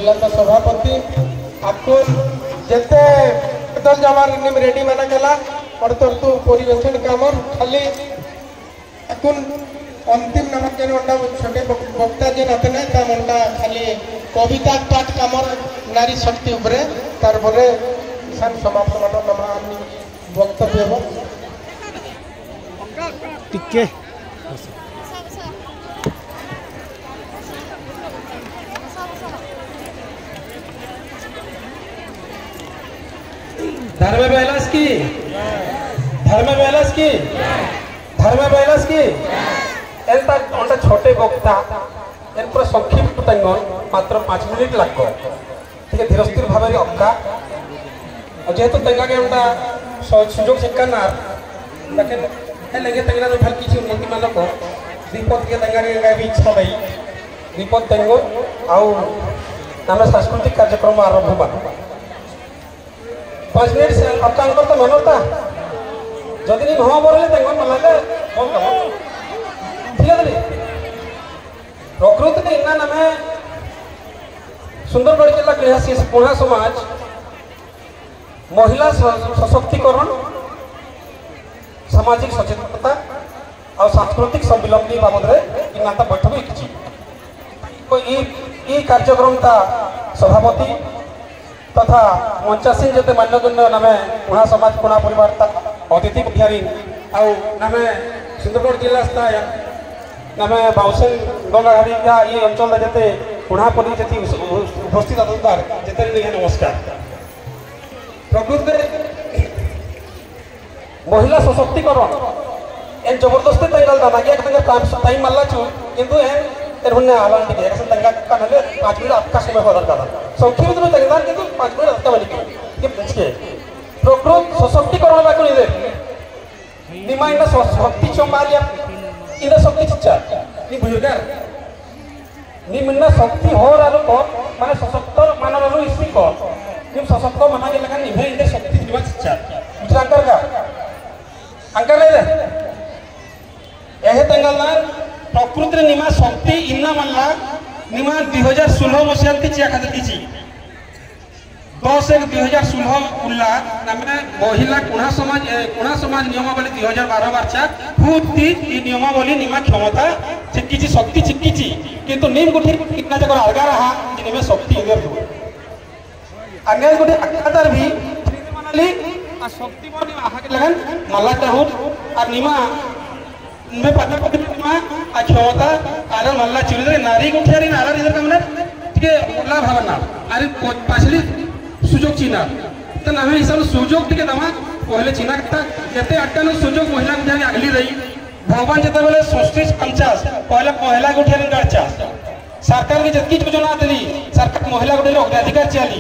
जिला सभापति आपको जिते जमार निम रेडी माना गला और तू परिवेशन काम खाली अकुन अंतिम नमक के अंडा छोटे वक्ता जे नाते ना का अंडा खाली कविता पाठ कामर नारी शक्ति उपरे तार परे सान समाप्त मानो नमा वक्तव्य हो टिके धर्म बैलास की एन तक छोटे वक्ता एन पूरा संक्षिप्त तंगन मात्र 5 मिनिट लागो ठीक है धीरस्थिर भाव में अक्का और जेहेतु तंगा के उनका सुजोग शिक्षाना लेकिन है लगे तंगा जो भल किसी उन्नति मानो को दीपक के तंगा के भी इच्छा भाई दीपक तंगो आउ नाम सांस्कृतिक कार्यक्रम आरंभ हुआ 5 मिनट से अक्का अंकर तो मनोता जदि नहीं भाव बोले तंगन मलाले कौन कहो ठीक है प्रकृति ने इन्ना नामे सुंदरगढ़ जिला गृहसी पुणा समाज महिला सशक्तिकरण सामाजिक सचेतनता और सांस्कृतिक संविलंबी बाबद इन्ना बैठक ये कार्यक्रम ता सभापति तथा मंचासीन जते मान्यगण्य नामे पुणा समाज पुणा परिवार अतिथि पुजारी आउ नामे सुंदरगढ़ जिला स्थाय नामे बाउसन गंगाघाटी का ये अंचल जते पुणापल्ली जति उपस्थित अतिथिदार जते नमस्कार प्रकृति महिला सशक्तिकरण एन जबरदस्ती तैयार दाना कि एक टाइम मारला छु किंतु एन एरहुन्ने आलान टिके एक तंगा कानले 5 मिनट आपका समय हो दरकार संक्षेप में तंगा किंतु 5 मिनट आपका बनी ये पूछके प्रकृति सशक्तिकरण बाको इदे निमाइना शक्ति चंबालिया इदे शक्ति चिच्चा नि बुजुर्गार नि मिन्ना शक्ति हो रालो को माने सशक्त मानवलो इसमी को नि सशक्त माना के लगा निभे इदे शक्ति दिवा चिच्चा बुझांकर का अंकर ले एहे तंगलदार प्रकृति निमा शक्ति इन्ना मल्ला निमा 2016 मसिया चिया खातिर किछि 10/1/2016 उल्ला नामे महिला कुणा समाज नियमावली 2012 वर्षा फूटी ई नियमावली निमा क्षमता चिकिछि शक्ति चिकिछि किंतु निम गुठी कितना जगह अलगा रहा जिनमें शक्ति इधर हो अन्य गुठी अकादर भी मनाली आ शक्ति बनी आहा के लगन मल्ला टाहुर और निमा में पता निमा आ क्षमता आर मल्ला चिड़े नारी गुठियारी नारा इधर का मने के उल्ला भावना अरे पाछली सुजोग चीना तो नामे हिसाब सुजोग टिके दमा पहले चीना कथा जते अट्टानु सुजोग महिला गुठियारी अगली रही भगवान जते बेले 50 पहला गुठियारी 50 सरकार की जतकी योजना देली सरकार महिला गुठियारी अग्राधिकार चाली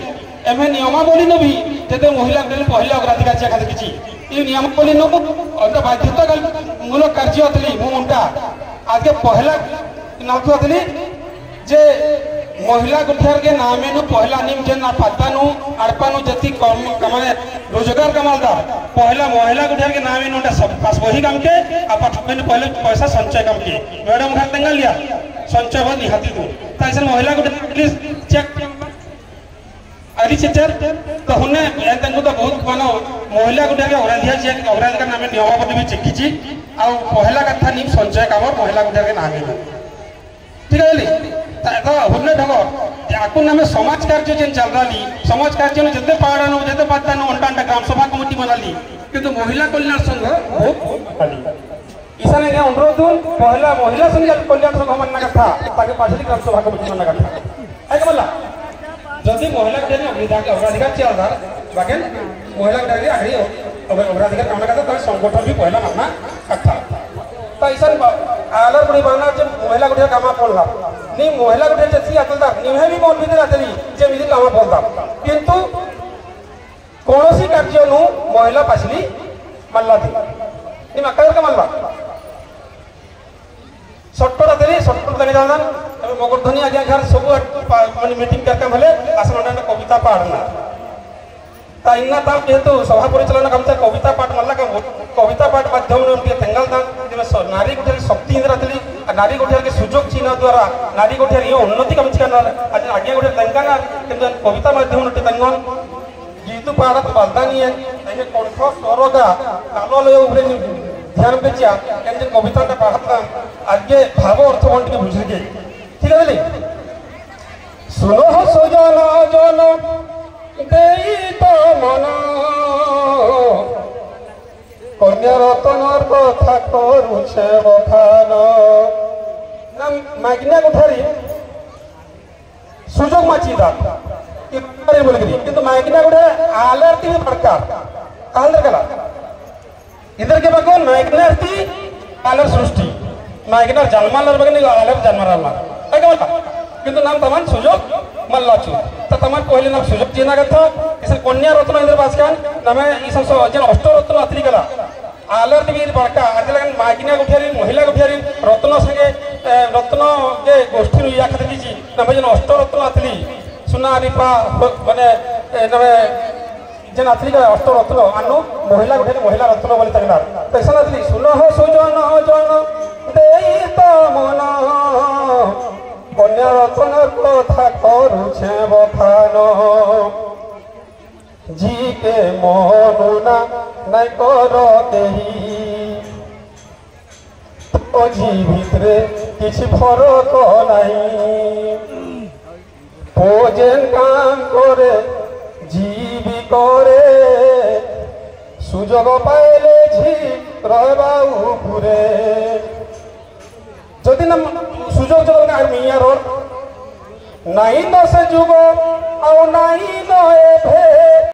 एमे नियमावली न भी जते महिला गुठियारी पहले अग्राधिकार चा खातिर किछि ई नियमावली न और बाध्यता मूलक कार्य अतली मुंटा आज के पहला नाथु अतली जे महिला गुठियार के नामे नु पहला निम जे ना पातानु अड़पानु जति कम कमाने रोजगार कमालदार पहला महिला गुठियार के नामे नुटा सब पास वही काम के अपन पहले पैसा संचय काम के मैडम घर तंगा लिया संचय हो निहाती दो ताइसन महिला गुठियार प्लीज चेक अली चेचर तो हुने या तंगु तो बहुत बनो महिला गुठियार के अग्राधिकार नामे नियमावली भी चेकिछि आ पहला कथा निम संचय काम महिला गुठियार के नामे ठीक है तो हुने ढगो याकु नामे समाज कार्य जेन चल रही समाज कार्य ने जते पाड़ानो जते पातानो अंटा ग्राम सभा कमिटी बनाली किंतु महिला कल्याण संघ बहुत खाली ईसाने ने अनुरोध पहला महिला संघ कल्याण संघ मनना कथा ताके पाछली ग्राम सभा कमिटी मनना कथा है बोला जदि महिला के अग्राधिकार चल रहा बाके महिला के आगे अग्राधिकार काम कथा तो संगठन भी पहला मानना कथा तो ऐसा आलर बड़ी बाना जब महिला गुठिया कामा पड़ला नहीं महिला गुठिया जैसी आतलदा निहे भी मन भीतर आतली जे मिली कामा पड़ता किंतु कोनोसी कार्य नु महिला पाछली मल्ला थी नि मकर का मल्ला सट्टर आतली सट्टर तनी जान तबे मगरधनी आज्ञा घर सब माने मीटिंग करके भले आसन कविता पढ़ना ता इन्ना ताप जेहेतु सभा परिचालन काम कविता पाठ मल्ला का कविता पाठ माध्यम उनके तेंगल दान नारी गुठियारी शक्ति इंद्रा थी नारी गोठियार के सुजोग चिन्ह द्वारा नारी गोठियार ये उन्नति कम करना आज आगे गोठियार तेंगाना किंतु कविता माध्यम नटे तेंगन जीतु पाड़ा बालदानी है ऐसे कंठ स्वरगा काललय उपरे ध्यान देचिया केमते कविताटा पढ़ता आगे भाव अर्थ बंटी के बुझिगे ठीक है सुनो सुजन जन देई तो मन कन्या रतनर कथा करुछे बखान मागिना कोठारी सुजोग माचिदा इतरे बोलगरी किंतु मागिना कोठा आलरती में पड़का आलर कला इधर के बको मागिनारती आलर सृष्टि मागिनार जन्मालर बगनी आलर जन्मारालमा ऐ का किंतु नाम तमान सुजोग मल्लाचू त तमान पहले नाम सुजोग जीना कथा इस कन्या रत्न इंद्र बासकान नामे इसन सो जन अष्ट रत्न अतरी गला आलर दिबीर बड़का आज लगन मागिना गुठियारी महिला गुठियारी रत्न संगे रत्न के गोष्ठी नु या खत दीजी नामे जन अष्ट रत्न अतली सुना रिपा माने नामे जन अतरी का अष्ट रत्न अनु महिला गुठियारी महिला रत्न बोली तगला तैसन अतली सुनो हो सुजन जन देई तो मन कन्या रतन कथा करुछे बखान जी के मनुना नहीं कर तो जी भितरे किसी फरक नहीं पोजेन काम करे जी भी करे सुजोग पाइले झी रहबा उपरे যদি না সুযোগ জল আর মিয়ার নাই তো সে যুগ আও নাই নয় ভে